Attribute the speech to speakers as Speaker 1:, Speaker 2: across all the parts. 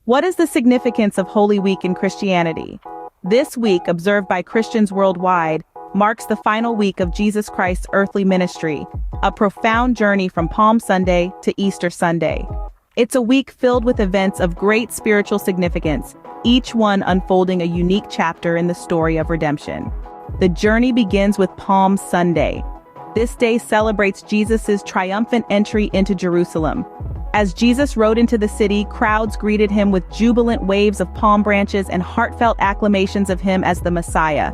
Speaker 1: What is the significance of Holy Week in Christianity? This week, observed by Christians worldwide, marks the final week of Jesus Christ's earthly ministry, a profound journey from Palm Sunday to Easter Sunday. It's a week filled with events of great spiritual significance, each one unfolding a unique chapter in the story of redemption. The journey begins with Palm Sunday. This day celebrates Jesus' triumphant entry into Jerusalem. As Jesus rode into the city, crowds greeted him with jubilant waves of palm branches and heartfelt acclamations of him as the Messiah.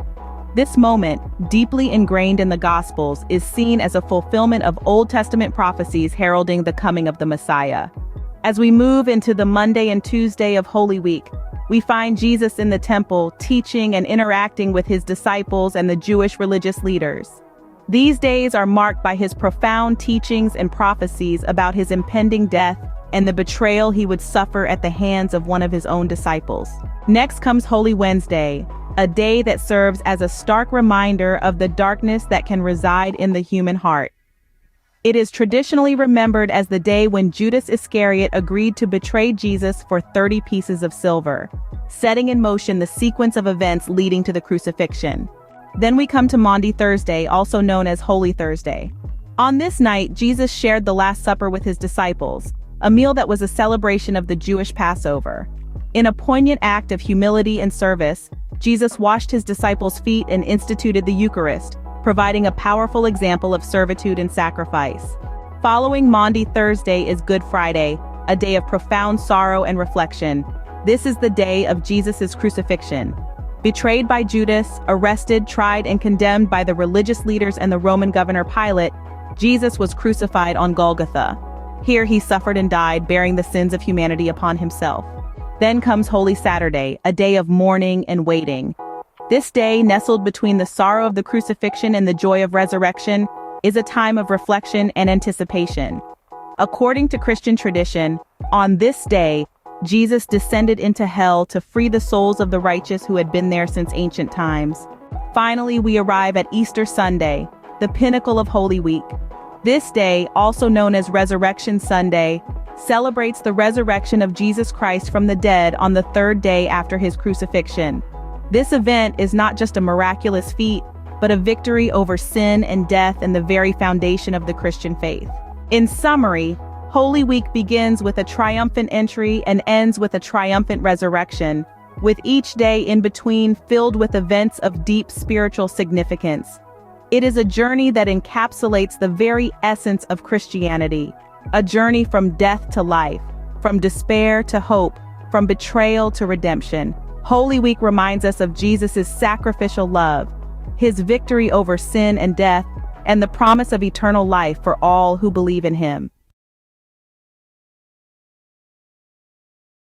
Speaker 1: This moment, deeply ingrained in the Gospels, is seen as a fulfillment of Old Testament prophecies heralding the coming of the Messiah. As we move into the Monday and Tuesday of Holy Week, we find Jesus in the temple, teaching and interacting with his disciples and the Jewish religious leaders. These days are marked by his profound teachings and prophecies about his impending death and the betrayal he would suffer at the hands of one of his own disciples. Next comes Holy Wednesday, a day that serves as a stark reminder of the darkness that can reside in the human heart. It is traditionally remembered as the day when Judas Iscariot agreed to betray Jesus for 30 pieces of silver, setting in motion the sequence of events leading to the crucifixion. Then we come to Maundy Thursday, also known as Holy Thursday. On this night, Jesus shared the Last Supper with his disciples, a meal that was a celebration of the Jewish Passover. In a poignant act of humility and service, Jesus washed his disciples' feet and instituted the Eucharist, providing a powerful example of servitude and sacrifice. Following Maundy Thursday is Good Friday, a day of profound sorrow and reflection. This is the day of Jesus' crucifixion. Betrayed by Judas, arrested, tried, and condemned by the religious leaders and the Roman governor Pilate, Jesus was crucified on Golgotha. Here he suffered and died, bearing the sins of humanity upon himself. Then comes Holy Saturday, a day of mourning and waiting. This day, nestled between the sorrow of the crucifixion and the joy of resurrection, is a time of reflection and anticipation. According to Christian tradition, on this day, Jesus descended into hell to free the souls of the righteous who had been there since ancient times. Finally, we arrive at Easter Sunday, the pinnacle of Holy Week. This day, also known as Resurrection Sunday, celebrates the resurrection of Jesus Christ from the dead on the third day after his crucifixion. This event is not just a miraculous feat, but a victory over sin and death and the very foundation of the Christian faith. In summary, Holy Week begins with a triumphant entry and ends with a triumphant resurrection, with each day in between filled with events of deep spiritual significance. It is a journey that encapsulates the very essence of Christianity, a journey from death to life, from despair to hope, from betrayal to redemption. Holy Week reminds us of Jesus' sacrificial love, his victory over sin and death, and the promise of eternal life for all who believe in him.